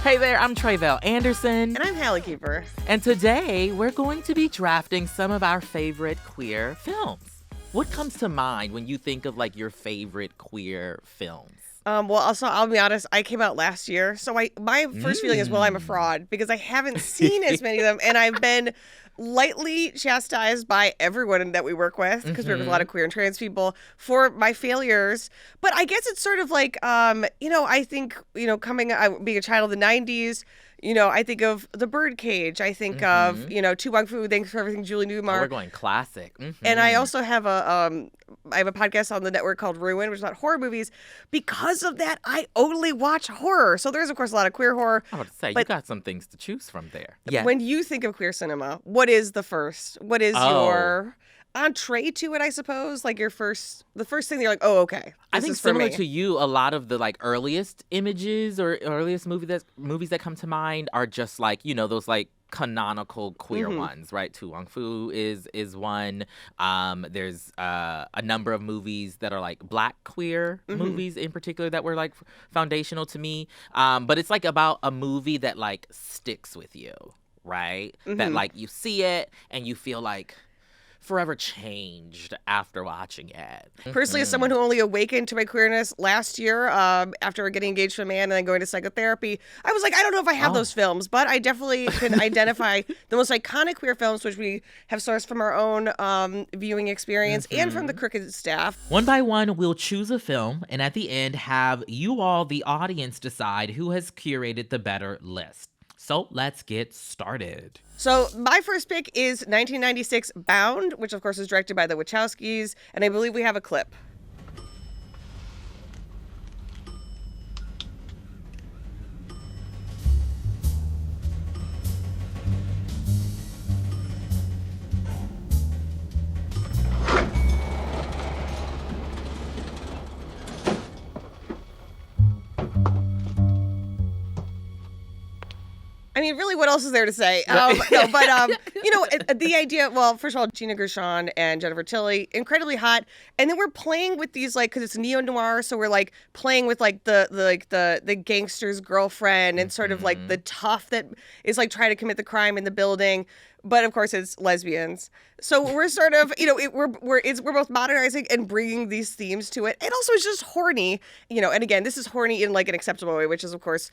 Hey there, I'm Tre'vell Anderson. And I'm Halle, Kiefer. And today, we're going to be drafting some of our favorite queer films. What comes to mind when you think of, your favorite queer films? I'll be honest, I came out last year, so my first feeling is, well, I'm a fraud, because I haven't seen as many of them, and I've been lightly chastised by everyone that we work with, because we work with a lot of queer and trans people, for my failures. But I guess it's sort of I think, being a child of the 90s, I think of the Birdcage. I think of, Tu Wong Fu, Thanks for Everything, Julie Newmar. We're going classic. And I also have a podcast on the network called Ruin, which is about horror movies. Because of that, I only watch horror. So there's, of course, a lot of queer horror. I was about to say, you got some things to choose from there. Yeah. When you think of queer cinema, what is the first? What is your entree to it, I suppose? The first thing that you're like, oh, okay. I think similar to you, a lot of the earliest images or earliest movies that come to mind are just those canonical queer ones, right? Tu Wong Fu is one. There's a number of movies that are Black queer movies in particular that were foundational to me. But it's about a movie that sticks with you, right? That you see it and you feel forever changed after watching it. Personally, as someone who only awakened to my queerness last year after getting engaged to a man and then going to psychotherapy, I was I don't know if I have those films, but I definitely can identify the most iconic queer films, which we have sourced from our own viewing experience and from the Crooked staff. One by one, we'll choose a film, and at the end, have you all, the audience, decide who has curated the better list. So let's get started. So my first pick is 1996 Bound, which of course is directed by the Wachowskis, and I believe we have a clip. I mean, really, what else is there to say? The idea, well, first of all, Gina Gershon and Jennifer Tilly, incredibly hot. And then we're playing with these, because it's neo-noir, so we're, playing with, the gangster's girlfriend and sort of, the tough that is, trying to commit the crime in the building. But of course, it's lesbians. So we're sort of, we're both modernizing and bringing these themes to it. And also, it's just horny, and again, this is horny in an acceptable way, which is, of course,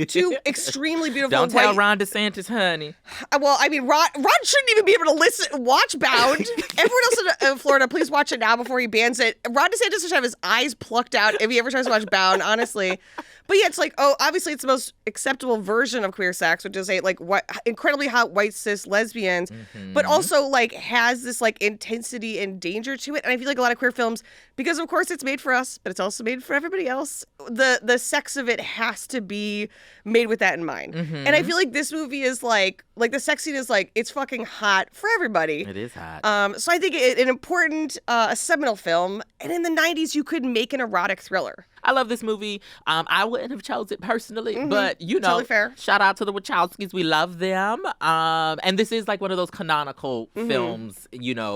two extremely beautiful. Don't tell Ron DeSantis, honey. Well, I mean, Ron shouldn't even be able to watch Bound. Everyone else in Florida, please watch it now before he bans it. Ron DeSantis should have his eyes plucked out if he ever tries to watch Bound, honestly. But yeah, it's obviously it's the most acceptable version of queer sex, which is incredibly hot white cis lesbians, but also has this intensity and danger to it. And I feel a lot of queer films, because of course it's made for us, but it's also made for everybody else. The sex of it has to be made with that in mind. And I feel this movie is the sex scene is it's fucking hot for everybody. It is hot. So I think an important, a seminal film. And in the 90s, you could make an erotic thriller. I love this movie. I wouldn't have chose it personally, but totally fair. Shout out to the Wachowskis. We love them. And this is one of those canonical films,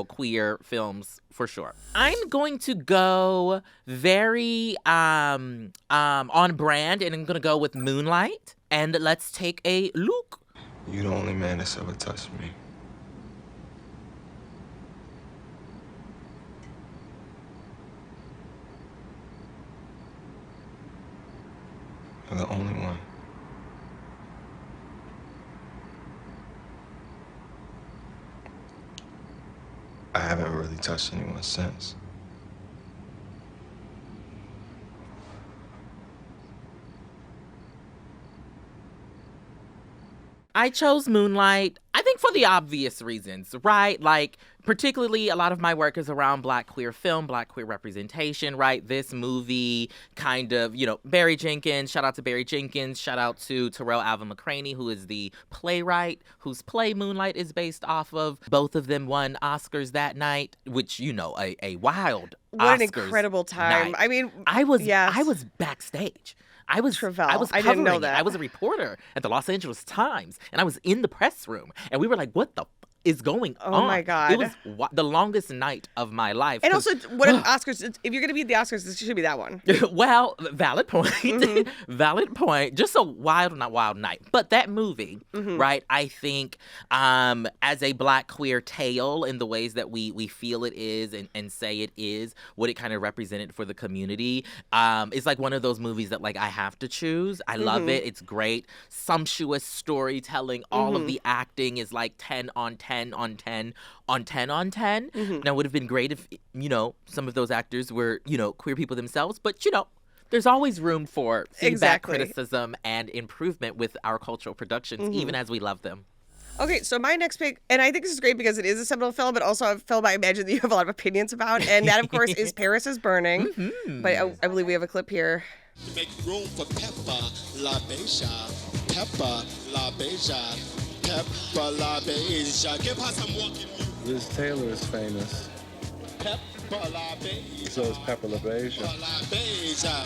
queer films for sure. I'm going to go very on brand, and I'm going to go with Moonlight. And let's take a look. You're the only man that's ever touched me. You're the only one. I haven't really touched anyone since. I chose Moonlight, I think for the obvious reasons, right? Particularly a lot of my work is around Black queer film, Black queer representation, right? This movie kind of, Barry Jenkins, shout out to Barry Jenkins, shout out to Terrell Alvin McCraney, who is the playwright whose play Moonlight is based off of. Both of them won Oscars that night, which, a wild What Oscars an incredible time. night. I mean, I was yes. backstage. I was Tre'vell. I was I covering didn't know it. that. I was a reporter at the Los Angeles Times, and I was in the press room, and we were like, "What the is going on. Oh my God. It was the longest night of my life. And also, what if Oscars? If you're gonna be at the Oscars, this should be that one. Well, valid point. Valid point. Just a not wild night. But that movie, right? I think as a Black queer tale in the ways that we feel it is and say it is, what it kind of represented for the community, it's like one of those movies that like I have to choose. I love it. It's great. Sumptuous storytelling. All of the acting is like 10 on 10 on 10 on 10 on 10. Now, it would have been great if, some of those actors were, queer people themselves. But, there's always room for feedback, criticism, and improvement with our cultural productions, even as we love them. Okay, so my next pick, and I think this is great because it is a seminal film, but also a film I imagine that you have a lot of opinions about, and that, of course, is Paris is Burning. But I believe we have a clip here. To make room for Pepper La Beja, Pepper La Beja, Pepper La Beja. Give her some walking music. Liz Taylor is famous. Pepper La Beja. So is Pepper La Beja. Pepper La Beja.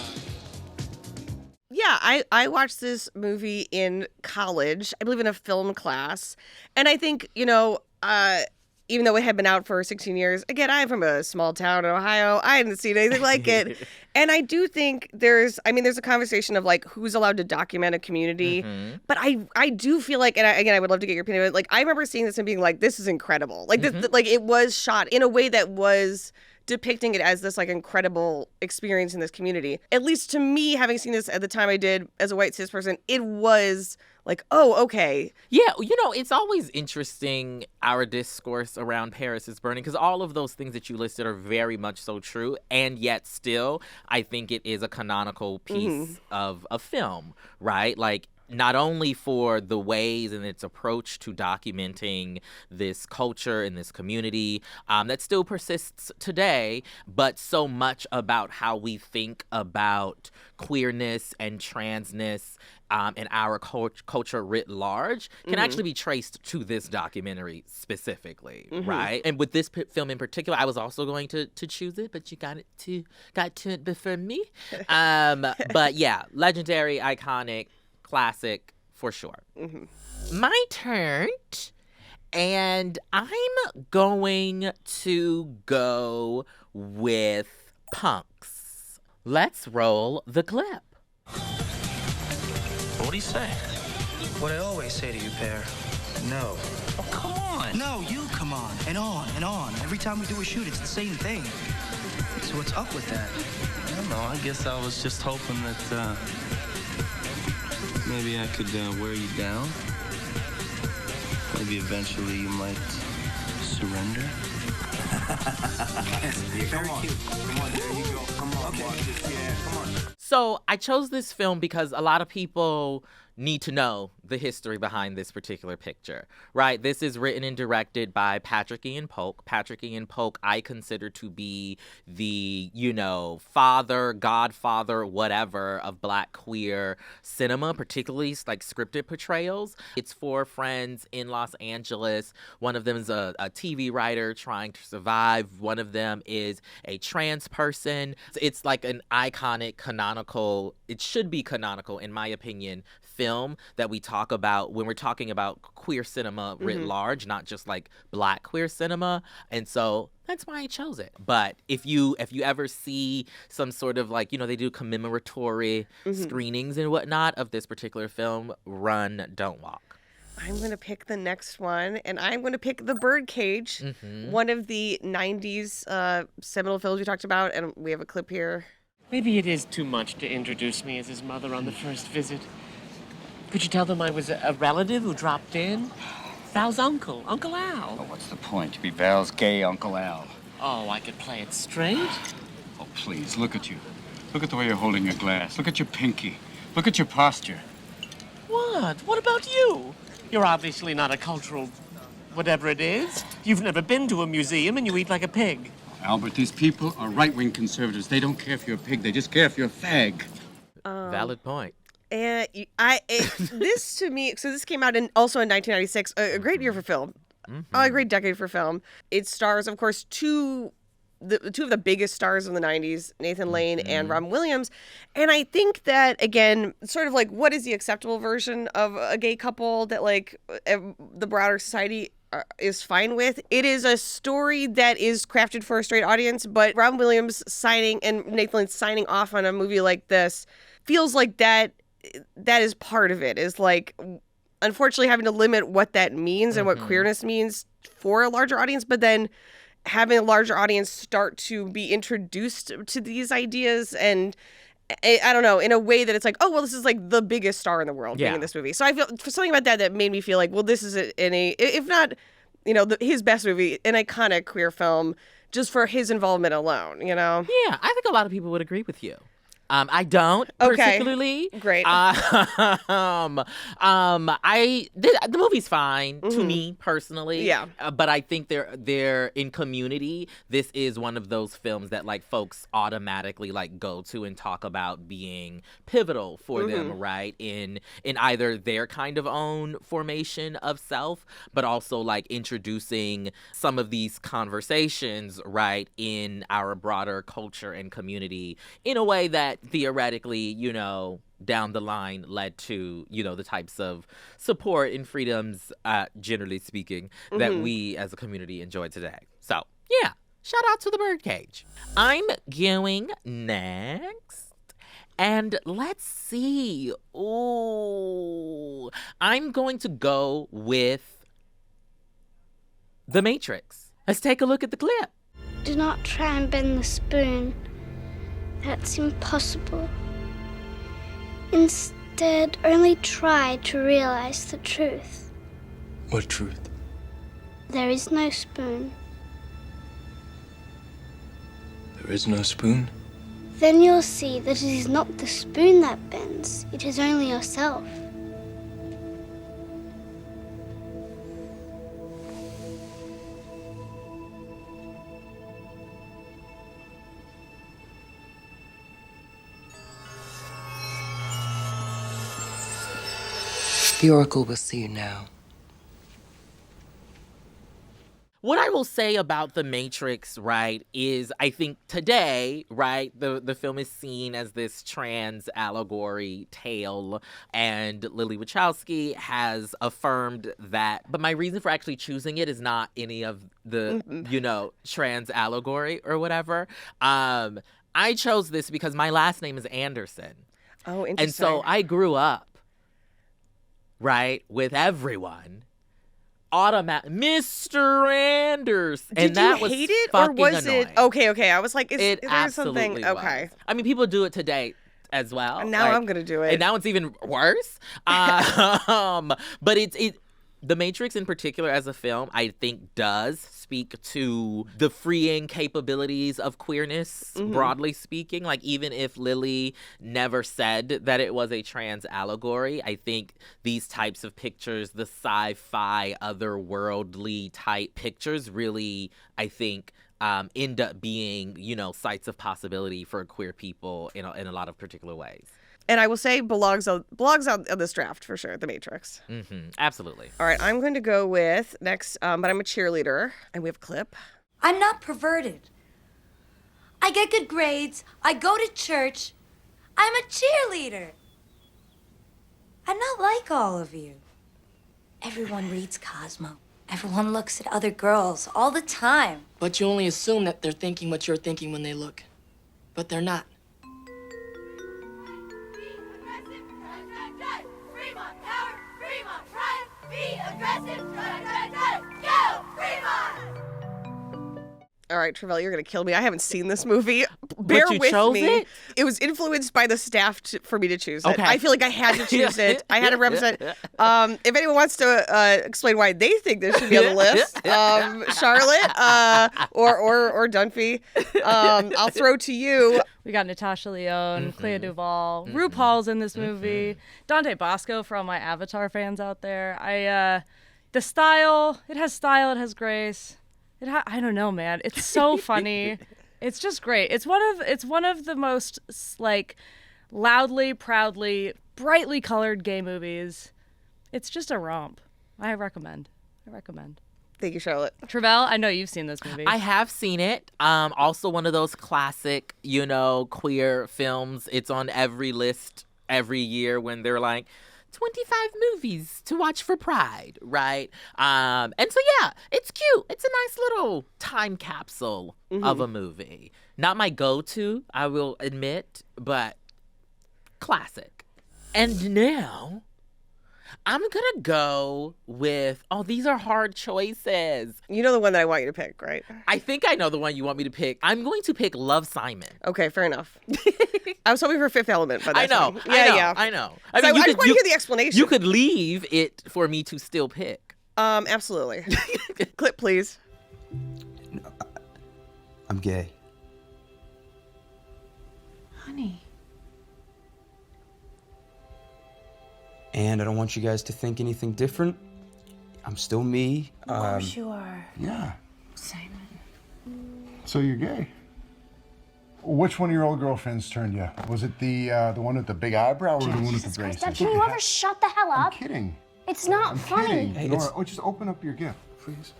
Yeah, I watched this movie in college, I believe in a film class. And I think, even though it had been out for 16 years, again, I'm from a small town in Ohio. I hadn't seen anything like it. And I do think there's a conversation of like who's allowed to document a community. But I do feel like, and I would love to get your opinion, like I remember seeing this and being like, this is incredible. Like this, like it was shot in a way that was depicting it as this like incredible experience in this community. At least to me, having seen this at the time I did as a white cis person, it was like, oh, okay. Yeah, it's always interesting, our discourse around Paris is Burning, because all of those things that you listed are very much so true, and yet still, I think it is a canonical piece of a film, right? Like, not only for the ways and its approach to documenting this culture and this community that still persists today, but so much about how we think about queerness and transness and our culture writ large can actually be traced to this documentary specifically, right? And with this film in particular, I was also going to choose it, but you got to it before me. But yeah, legendary, iconic, classic for sure. My turn, and I'm going to go with Punks. Let's roll the clip. What do you say? What I always say to you, Pear. No. Oh, come on. No, you come on. And on and on. Every time we do a shoot, it's the same thing. So what's up with that? I don't know. I guess I was just hoping that maybe I could wear you down. Maybe eventually you might surrender. Come on. Come on, there you go. Come on, okay. Yeah, come on. So I chose this film because a lot of people need to know the history behind this particular picture, right? This is written and directed by Patrick Ian Polk. Patrick Ian Polk, I consider to be the, father, godfather, whatever, of Black queer cinema, particularly like scripted portrayals. It's four friends in Los Angeles. One of them is a TV writer trying to survive. One of them is a trans person. It's like an iconic, canonical, it should be canonical, in my opinion, film that we talk about when we're talking about queer cinema writ large, not just like Black queer cinema. And so that's why I chose it. But if you ever see some sort of like, they do commemoratory screenings and whatnot of this particular film, run, don't walk. I'm going to pick the next one, and I'm going to pick The Birdcage, one of the 90s seminal films we talked about, and we have a clip here. Maybe it is too much to introduce me as his mother on the first visit. Could you tell them I was a relative who dropped in? Val's uncle, Uncle Al. Oh, what's the point? To be Val's gay Uncle Al. Oh, I could play it straight? Oh, please, look at you. Look at the way you're holding your glass. Look at your pinky. Look at your posture. What? What about you? You're obviously not a cultural whatever it is. You've never been to a museum and you eat like a pig. Albert, these people are right-wing conservatives. They don't care if you're a pig. They just care if you're a fag. Valid point. And this to me, so this came out also in 1996, a great year for film, a great decade for film. It stars, of course, two of the biggest stars in the 90s, Nathan Lane and Robin Williams. And I think that, again, sort of like what is the acceptable version of a gay couple that like the broader society is fine with. It is a story that is crafted for a straight audience, but Robin Williams signing and Nathan Lane signing off on a movie like this feels like that is part of it, is like, unfortunately having to limit what that means and what queerness means for a larger audience, but then having a larger audience start to be introduced to these ideas and I don't know, in a way that it's like, oh, well, this is like the biggest star in the world being in this movie. So I feel for something about that made me feel like, well, this is if not, his best movie, an iconic queer film, just for his involvement alone, Yeah, I think a lot of people would agree with you. I don't particularly. Great. The movie's fine to me personally. Yeah. But I think they're in Community. This is one of those films that like folks automatically like go to and talk about being pivotal for them, right? In either their kind of own formation of self, but also like introducing some of these conversations, right, in our broader culture and community in a way that theoretically, down the line led to, the types of support and freedoms, generally speaking, that we as a community enjoy today. So, yeah, shout out to the Birdcage. I'm going next. And let's see. Ooh, I'm going to go with The Matrix. Let's take a look at the clip. Do not try and bend the spoon. That's impossible. Instead, only try to realize the truth. What truth? There is no spoon. There is no spoon? Then you'll see that it is not the spoon that bends, it is only yourself. The Oracle will see you now. What I will say about The Matrix, right, is I think today, right, the film is seen as this trans allegory tale, and Lily Wachowski has affirmed that. But my reason for actually choosing it is not any of the, trans allegory or whatever. I chose this because my last name is Anderson. Oh, interesting. And so I grew up, right, with everyone. Mr. Anderson. Did you hate it or was annoying. it okay? I was like, is there absolutely something? Okay. was. I mean, people do it today as well. And now I'm gonna do it. And now it's even worse. But The Matrix in particular as a film, I think does speak to the freeing capabilities of queerness, broadly speaking. Like, even if Lily never said that it was a trans allegory, I think these types of pictures, the sci-fi, otherworldly type pictures really, I think, end up being, sites of possibility for queer people in a lot of particular ways. And I will say belongs on this draft for sure, The Matrix. Absolutely. All right, I'm going to go with next, but I'm a cheerleader, and we have a clip. I'm not perverted. I get good grades. I go to church. I'm a cheerleader. I'm not like all of you. Everyone reads Cosmo. Everyone looks at other girls all the time. But you only assume that they're thinking what you're thinking when they look. But they're not. All right, Tre'vell, you're going to kill me. I haven't seen this movie. Bear but you with chose me. It? It was influenced by the staff for me to choose it. Okay. I feel like I had to choose it. I had to represent. If anyone wants to explain why they think this should be on the list, Charlotte or Dunphy, I'll throw to you. We got Natasha Lyonne, Clea Duvall, RuPaul's in this movie, Dante Bosco for all my Avatar fans out there. The style, it has grace. I don't know, man. It's so funny. It's just great. It's one of the most like loudly, proudly, brightly colored gay movies. It's just a romp. I recommend. Thank you, Charlotte. Tre'vell, I know you've seen this movie. I have seen it. Also one of those classic, queer films. It's on every list every year when they're like 25 movies to watch for Pride, right? And so, yeah, it's cute. It's a nice little time capsule of a movie. Not my go-to, I will admit, but classic. And now, I'm going to go with, these are hard choices. You know the one that I want you to pick, right? I think I know the one you want me to pick. I'm going to pick Love, Simon. Okay, fair enough. I was hoping for Fifth Element, but that's I know. fine. I know. I mean, I just want to hear the explanation. You could leave it for me to still pick. Absolutely. Clip, please. No, I'm gay. Honey. And I don't want you guys to think anything different. I'm still me. Of course you are. Yeah. Simon. So you're gay. Which one of your old girlfriends turned you? Was it the one with the big eyebrow or the one with the braces? Dad, can you ever shut the hell up? I'm kidding. It's not I'm funny. kidding. Hey, Nora, just open up your gift, please.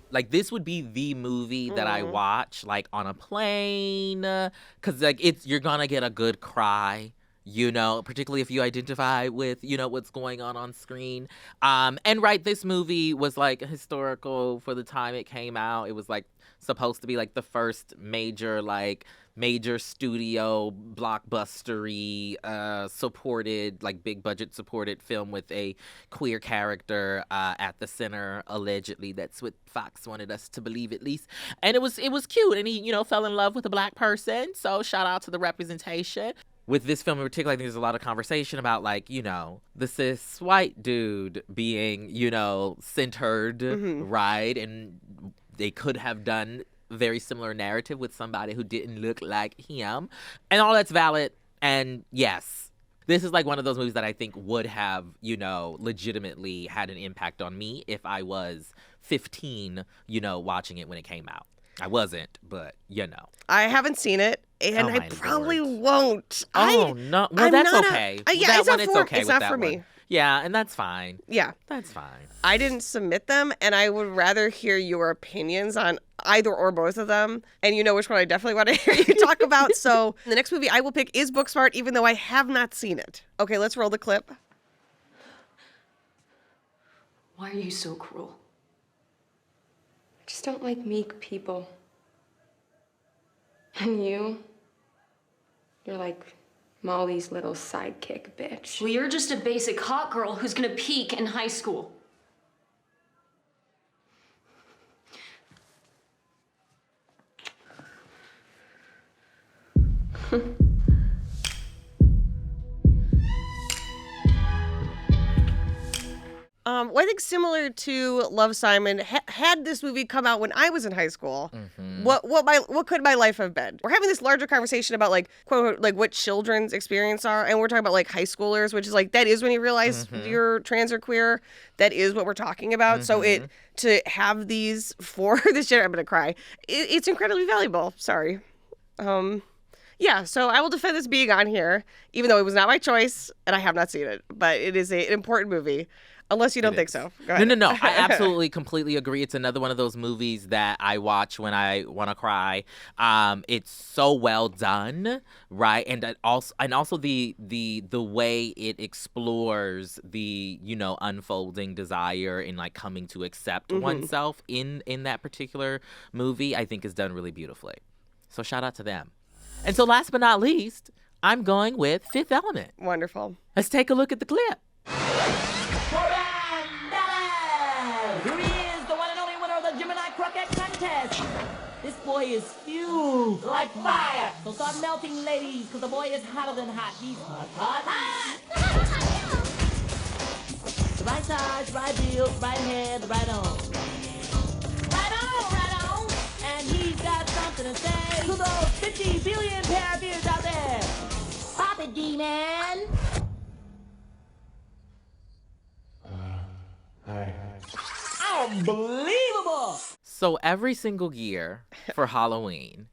Like, this would be the movie that I watch, like, on a plane, because, like, you're gonna get a good cry, you know, particularly if you identify with, you know, what's going on screen. And, right, this movie was, like, historical for the time it came out. It was, like, supposed to be, like, the first major studio blockbustery supported, like, big budget supported film with a queer character at the center, allegedly. That's what Fox wanted us to believe, at least. And it was cute, and he, you know, fell in love with a black person, so shout out to the representation. With this film in particular, I think there's a lot of conversation about, like, you know, the cis white dude being, you know, centered, right? And they could have done very similar narrative with somebody who didn't look like him. And all that's valid. And yes, this is like one of those movies that I think would have, you know, legitimately had an impact on me if I was 15, you know, watching it when it came out. I wasn't, but, you know. I haven't seen it, and I probably won't. No. Well, that's okay. It's not for me. Yeah, and that's fine. Yeah. That's fine. I didn't submit them, and I would rather hear your opinions on either or both of them. And you know which one I definitely want to hear you talk about. So the next movie I will pick is Booksmart, even though I have not seen it. Okay, let's roll the clip. Why are you so cruel? I just don't like meek people. And you're like Molly's little sidekick bitch. Well, you're just a basic hot girl who's gonna peak in high school. Well, I think similar to Love, Simon, had this movie come out when I was in high school, what could my life have been? We're having this larger conversation about, like, quote unquote, like, what children's experience are, and we're talking about, like, high schoolers, which is like, that is when you realize you're trans or queer. That is what we're talking about. So to have these for this generation, I'm gonna cry. It's incredibly valuable. Sorry. Yeah, so I will defend this being on here, even though it was not my choice and I have not seen it, but it is an important movie. Unless you don't think so. Go ahead. No. I absolutely, completely agree. It's another one of those movies that I watch when I want to cry. It's so well done, right? And also the way it explores the, you know, unfolding desire and, like, coming to accept oneself in that particular movie, I think is done really beautifully. So shout out to them. And so last but not least, I'm going with Fifth Element. Wonderful. Let's take a look at the clip. This boy is fused like fire. So start melting, ladies, because the boy is hotter than hot. He's hot, hot, hot. The right size, right heel, right hand, right on. Right on. And he's got something to say to those 50 billion pair of ears out there. Pop it, D-man. Hi. Unbelievable. So every single year for Halloween,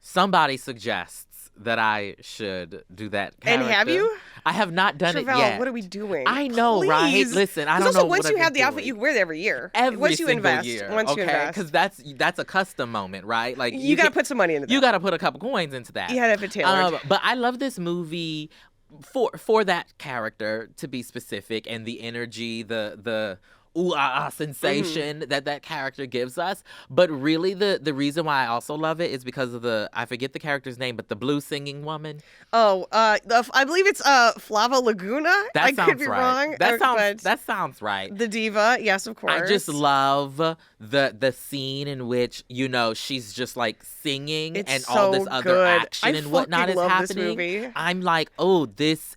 somebody suggests that I should do that character. And have you? I have not done Tre'vell, it yet. what are we doing? I know, Please. right? Listen, I don't also, know once what you I've have the been outfit, doing. you can wear it every year. Every once you single invest. year, Once you invest. because that's a custom moment, right? Like You got to put some money into that. You got to put a couple coins into that. You had to have it tailored. But I love this movie for that character, to be specific, and the energy, the ooh ah ah sensation that character gives us. But really, the reason why I also love it is because of I forget the character's name, but the blue singing woman. Oh, I believe it's Flava Laguna. That I sounds could be right. wrong. That sounds right. The diva, yes, of course. I just love the scene in which, she's just like singing and all this other action and whatnot is happening. This movie. I'm like, oh, this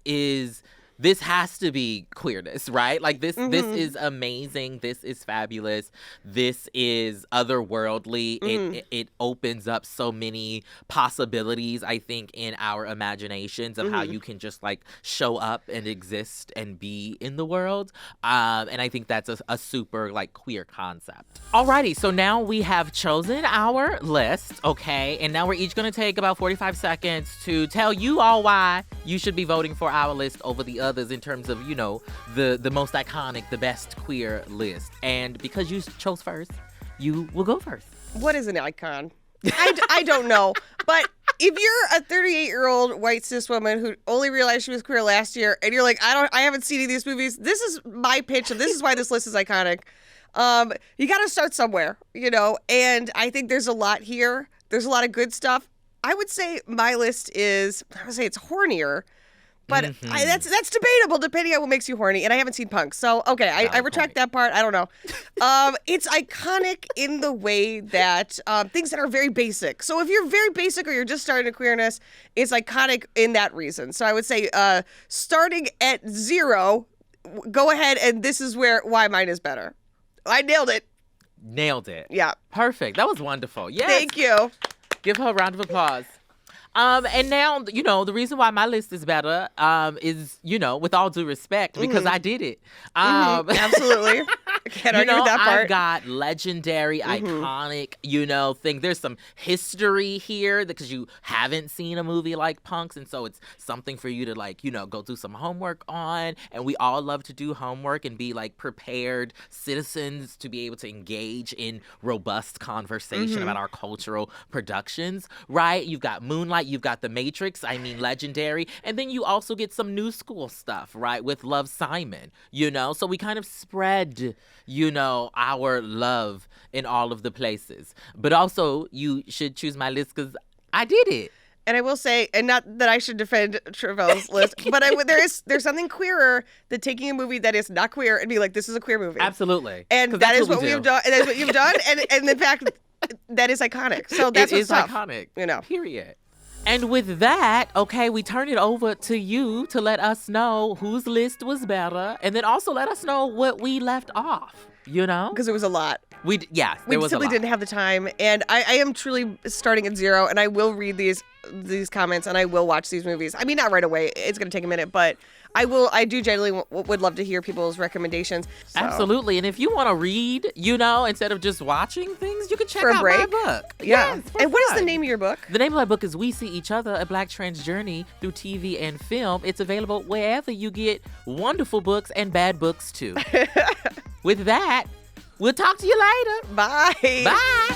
has to be queerness, right? Like this is amazing. This is fabulous. This is otherworldly. It opens up so many possibilities, I think, in our imaginations of how you can just like show up and exist and be in the world. And I think that's a super like queer concept. Alrighty, so now we have chosen our list, okay? And now we're each gonna take about 45 seconds to tell you all why you should be voting for our list over the others in terms of, the most iconic, the best queer list. And because you chose first, you will go first. What is an icon? I don't know. But if you're a 38-year-old white cis woman who only realized she was queer last year, and you're like, I haven't seen any of these movies, this is my pitch, and this is why this list is iconic. You got to start somewhere, and I think there's a lot here. There's a lot of good stuff. I would say my list is, it's hornier. But that's debatable depending on what makes you horny. And I haven't seen Punk. So, okay, I retract that part. I don't know. It's iconic in the way that things that are very basic. So if you're very basic or you're just starting a queerness, it's iconic in that reason. So I would say starting at 0, go ahead, and this is why mine is better. I nailed it. Nailed it. Yeah. Perfect. That was wonderful. Yes. Thank you. Give her a round of applause. And now, the reason why my list is better is, with all due respect, because I did it. Absolutely. I can't argue with that part. I've got legendary, iconic, thing. There's some history here because you haven't seen a movie like Punks. And so it's something for you to go do some homework on. And we all love to do homework and be prepared citizens to be able to engage in robust conversation about our cultural productions, right? You've got Moonlight. You've got The Matrix, legendary. And then you also get some new school stuff, right, with Love, Simon, So we kind of spread, our love in all of the places. But also, you should choose my list because I did it. And I will say, and not that I should defend Tre'vell's list, but there's something queerer than taking a movie that is not queer and be like, this is a queer movie. Absolutely. And that is what we have done. And that's what you've done. And in fact, that is iconic. So that's what's tough. Iconic. Period. And with that, okay, we turn it over to you to let us know whose list was better, and then also let us know what we left off, Because it was a lot. We simply didn't have the time, and I am truly starting at 0, and I will read these comments, and I will watch these movies. I mean, not right away. It's going to take a minute, but I do generally would love to hear people's recommendations. So. Absolutely. And if you want to read, instead of just watching things, you can check out my book. Yeah. Yes, and what is the name of your book? The name of my book is We See Each Other, A Black Trans Journey Through TV and Film. It's available wherever you get wonderful books and bad books too. With that, we'll talk to you later. Bye. Bye.